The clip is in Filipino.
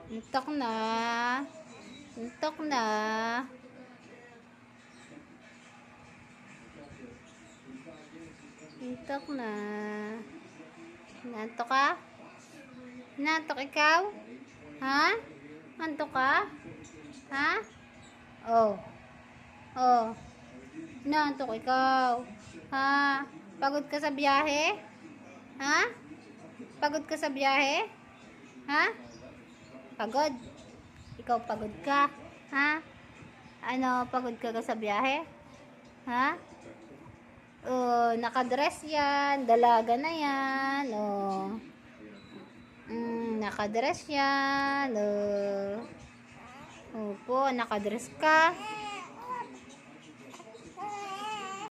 Antok na. Antok na. Antok na. Nantok ka? Nantok ikaw? Ha? Antok ka? Ha? Oh. Oh. Nantok ikaw? Ha? Pagod ka sa biyahe? Ha? Pagod ka sa biyahe? Ha? Pagod? Ikaw pagod ka? Ha? Ano, pagod ka sa biyahe? Ha? Oh, nakadress yan. Dalaga na yan. Oh. Nakadress yan. Oh. Opo, nakadress ka.